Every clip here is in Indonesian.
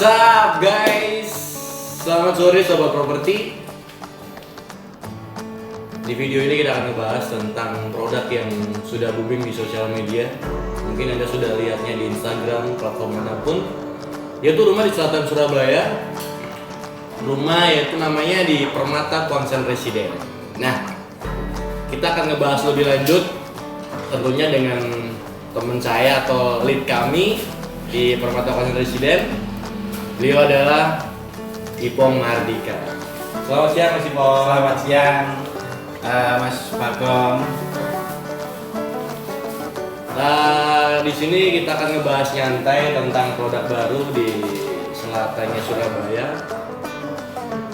What's up guys? Selamat sore sobat properti. Di video ini kita akan ngebahas tentang produk yang sudah booming di sosial media. Mungkin Anda sudah lihatnya di Instagram, platform manapun. Yaitu rumah di selatan Surabaya. Rumah yaitu namanya di Permata Kuangsan Residen. Nah, kita akan ngebahas lebih lanjut tentunya dengan teman saya atau lead kami di Permata Kuangsan Residen. Beliau adalah Ipong Mardika. Selamat siang Mas Ipong. Selamat siang Mas Bagong. Nah, di sini kita akan ngebahas nyantai tentang produk baru di selatannya Surabaya,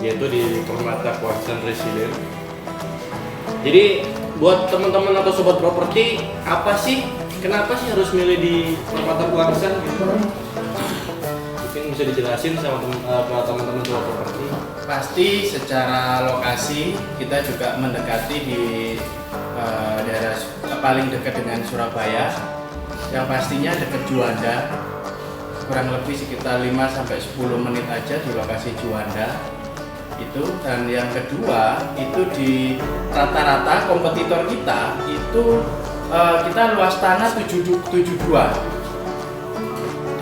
yaitu di Permata Kuangsan Residen. Jadi buat teman-teman atau sobat properti, apa sih? Kenapa sih harus milih di Permata Kuangsan? Gitu? Mungkin bisa dijelasin sama teman-teman sobat properti. Pasti secara lokasi kita juga mendekati di daerah paling dekat dengan Surabaya. Yang pastinya dekat Juanda. Kurang lebih sekitar 5-10 menit aja di lokasi Juanda. Itu, dan yang kedua itu di rata-rata kompetitor kita itu kita luas tanah 72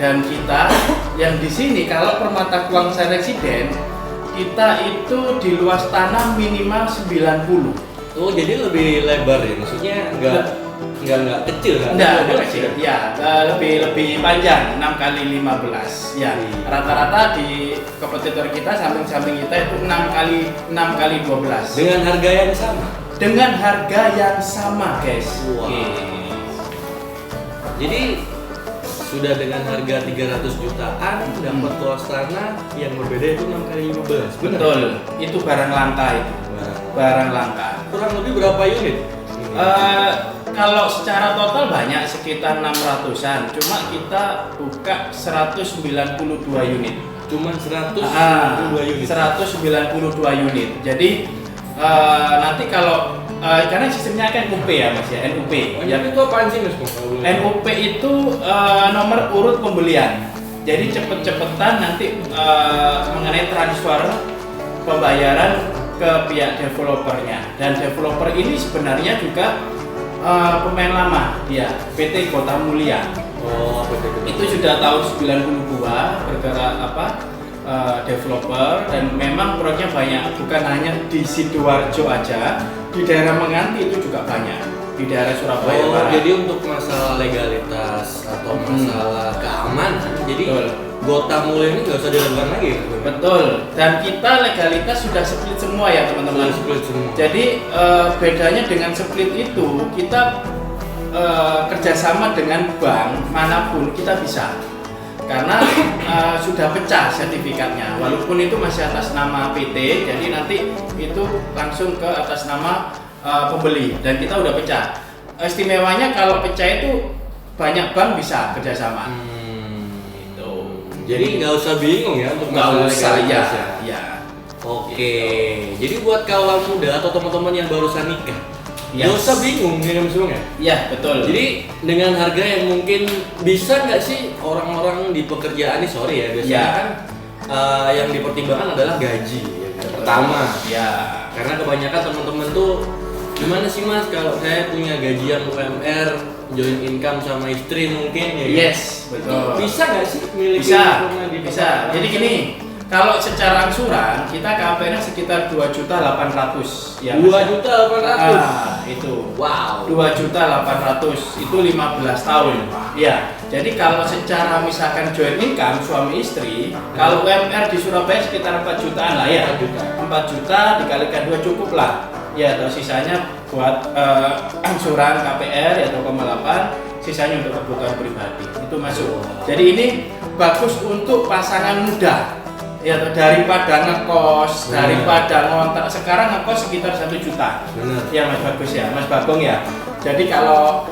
dan kita yang di sini kalau Permata Kuangsan Residen kita itu di luas tanah minimal 90. Oh, jadi lebih lebar ya? Maksudnya nggak kecil kan? Nggak kecil, ya lebih panjang 6 kali 15 ya. Rata-rata di kompetitor kita samping-samping kita itu 6 kali 12 Dengan harga yang sama? Dengan harga yang sama guys. Wow. Jadi sudah dengan harga 300 jutaan dapat luas tanah yang berbeda itu 6 kali 15. Benar? Betul, itu barang langka itu. Barang langka. Kurang lebih berapa unit? Kalau secara total banyak sekitar 600-an, cuma kita buka 192 unit. Cuman 192 unit. 192 unit. Jadi nanti kalau karena sistemnya kan NUP ya Mas ya, NUP. Ya itu apaan sih Mas? NUP itu nomor urut pembelian. Jadi cepet-cepetan nanti mengenai transfer pembayaran ke pihak developernya. Dan developer ini sebenarnya juga pemain lama dia, PT Kota Mulia. Oh, PT Kota Mulia. Itu sudah tahun 92 bergerak developer, dan memang proyeknya banyak, bukan hanya di Sidoarjo aja, di daerah Menganti itu juga banyak, di daerah Surabaya Barat. Jadi untuk masalah legalitas atau masalah keamanan, jadi Betul. Kota Mulia ini nggak usah diragukan lagi. Betul, dan kita legalitas sudah split semua ya teman-teman. Split semua. Jadi bedanya dengan split itu kita kerjasama dengan bank manapun kita bisa, karena sudah pecah sertifikatnya, walaupun itu masih atas nama PT, jadi nanti itu langsung ke atas nama pembeli, dan kita udah pecah. Istimewanya kalau pecah itu banyak bank bisa kerjasama. Jadi nggak usah bingung ya untuk Nggak masalah usah legalitas ya. Oke. Jadi buat kaula muda atau teman-teman yang barusan nikah, Yes. nggak usah bingung ya Mas Bung ya. Iya betul. Jadi dengan harga yang mungkin bisa nggak sih orang-orang di pekerjaan ini, sorry ya biasanya Ya. kan yang dipertimbangkan adalah gaji ya, kan? Pertama. Ya. Karena kebanyakan teman-teman tuh gimana sih Mas kalau saya punya gajian UMR, joint income sama istri mungkin ya. Yes, betul. Bisa nggak sih miliki Bisa, rumah di bisa. Jadi gini, kalau secara angsuran kita KPR-nya sekitar 2.800.000 ya. 2.800.000. Itu. Wow. 2.800.000 itu 15 tahun. Ya. Jadi kalau secara misalkan joint income suami istri, kalau UMR di Surabaya sekitar 4 jutaan lah ya. 4 juta dikalikan 2 cukup lah. Ya, terus sisanya buat angsuran KPR ya 2,8, sisanya untuk kebutuhan pribadi. Itu masuk. Jadi ini bagus untuk pasangan muda. Ya, daripada ngekos, daripada ngontrak. Sekarang ngekos sekitar 1 juta. Benar. Ya Mas Bagus ya, Mas Bagong ya. Jadi kalau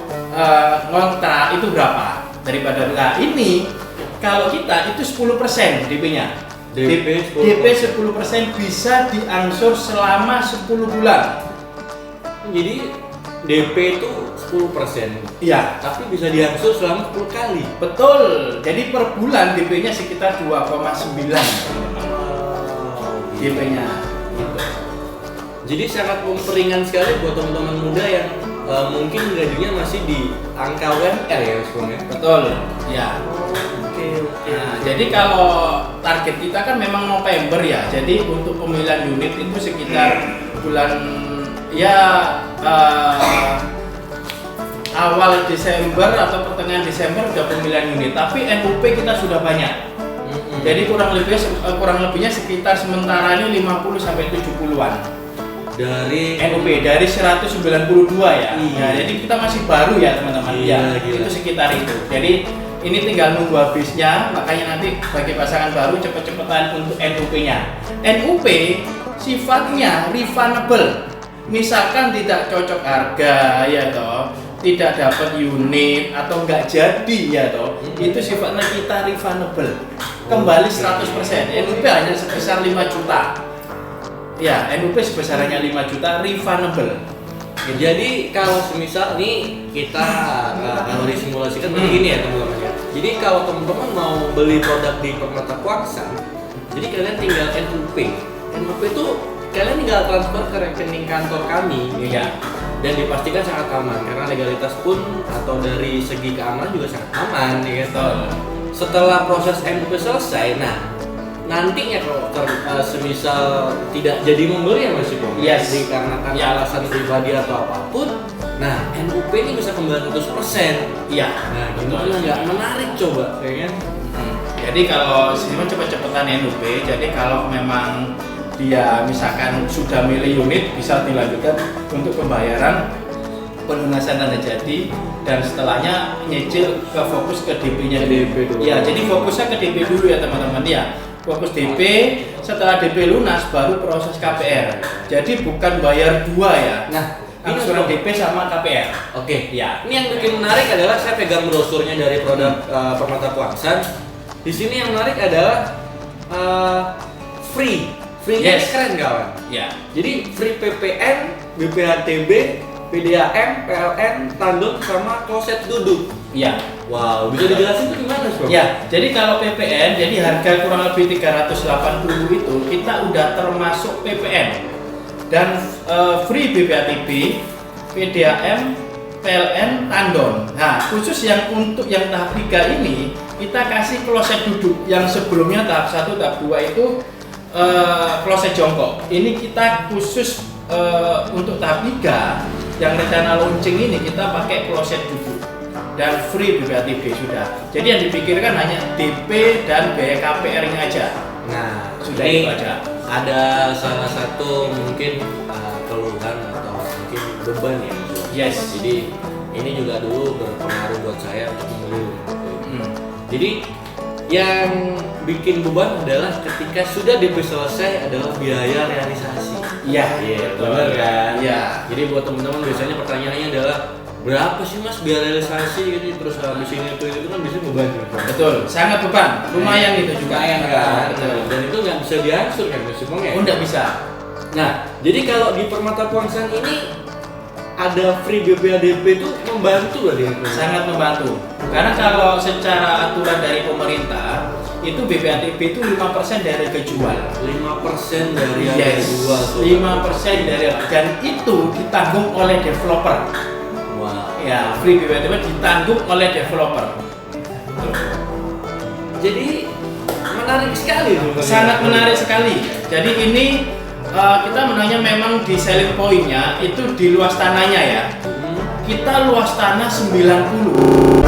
ngontrak itu berapa? Daripada ini kalau kita itu 10% DP-nya. DP 10% bisa diangsur selama 10 bulan. Jadi DP itu 10%. Iya. Tapi bisa diangsur selama 10 kali. Betul. Jadi per bulan DP-nya sekitar 2,9 DP-nya. Gitu. Jadi sangat memperingan sekali buat teman-teman muda yang mungkin gajinya masih di angka UMR ya, Mas Bang ya. Betul. Ya. Oke. Nah, jadi kalau target kita kan memang November ya. Jadi untuk pemilihan unit itu sekitar bulan ya awal Desember atau pertengahan Desember udah pemilihan unit. Tapi NUP kita sudah banyak. Jadi kurang lebihnya sekitar sementara ini 50 sampai 70-an. Dari NUP dari 192 ya. Iya. Nah, jadi kita masih baru ya teman-teman. Iya, Ya, gila. itu sekitar itu. Jadi ini tinggal nunggu habisnya, makanya nanti bagi pasangan baru cepet-cepetan untuk NUP-nya. NUP sifatnya refundable. Misalkan tidak cocok harga ya toh, tidak dapat unit atau nggak jadi ya toh, itu sifatnya kita refundable. Kembali 100%. NUP hanya sebesar 5 juta. Ya, NUP sebesarnya 5 juta refundable. Jadi kalau semisal nih kita kalau disimulasikan begini ya teman-teman ya. Jadi kalau teman-teman mau beli produk di Permata Kuangsan, jadi kalian tinggal NUP. NUP itu kalian tinggal transfer ke rekening kantor kami, Iya. dan dipastikan sangat aman karena legalitas pun atau dari segi keamanan juga sangat aman, ya kan? Betul. Setelah proses NUP selesai, nah nantinya kalau semisal tidak jadi membeli ya Mas Ipong, Yes. dikarenakan Ya. alasan pribadi atau apapun, nah NUP ini bisa kembali 100%. Iya. Nah, gimana nggak menarik coba, ya kan? Jadi kalau sini cepet-cepetan NUP, jadi kalau memang dia misalkan sudah milih unit bisa dilanjutkan untuk pembayaran pelunasan tanda jadi dan setelahnya nyicil ke fokus ke DP-nya DP dulu. Ya, jadi fokusnya ke DP dulu ya teman-teman ya. Fokus DP, setelah DP lunas baru proses KPR. Jadi bukan bayar dua ya. Nah, Angsuran DP sama KPR. Oke, Ya. ini yang bikin menarik adalah saya pegang brosurnya dari produk Permata Kuangsan. Di sini yang menarik adalah free. Free-nya Yes. keren kawan. Ya. Jadi free PPN, BPHTB, PDAM, PLN, tandem sama kloset duduk. Ya. Wow, bisa dijelasin itu gimana Bro? Ya, jadi kalau PPN, jadi harga kurang lebih 380 itu kita udah termasuk PPN dan free BPHTB, PDAM, PLN, tandon. Nah, khusus yang untuk yang tahap 3 ini kita kasih kloset duduk yang sebelumnya tahap 1, tahap 2 itu kloset jongkok. Ini kita khusus untuk tahap 3 yang rencana launching ini kita pakai kloset duduk dan free BPHTB sudah. Jadi yang dipikirkan hanya DP dan biaya KPR-nya aja. Nah, Sudah ini itu aja. ada salah satu mungkin keluhan atau mungkin beban ya. Bro. Yes. Jadi ini juga dulu berpengaruh buat saya untuk membeli. Jadi yang bikin beban adalah ketika sudah DP selesai adalah biaya realisasi. Iya, Benar kan? Iya. Jadi buat teman-teman biasanya pertanyaannya adalah berapa sih Mas biaya realisasi gitu, terus habis ini itu kan bisa beban juga. Betul, sangat beban. Lumayan itu juga. Lumayan kan? Betul. Dan itu nggak bisa diangsur kan Mas Bang ya? Oh, enggak bisa. Nah, jadi kalau di Permata Kuangsan ini ada free BPHDP itu membantu lah dia. Sangat membantu. Karena kalau secara aturan dari pemerintah itu BPHTB itu 5% dari harga jual. 5% dari harga Yes, jual. 5% dari dan itu ditanggung oleh developer. Wah. Ya, free BPHTB ditanggung oleh developer. Jadi menarik sekali tuh. Sangat menarik sekali. Jadi ini kita menanya memang di selling point-nya itu di luas tanahnya ya. Kita luas tanah 90.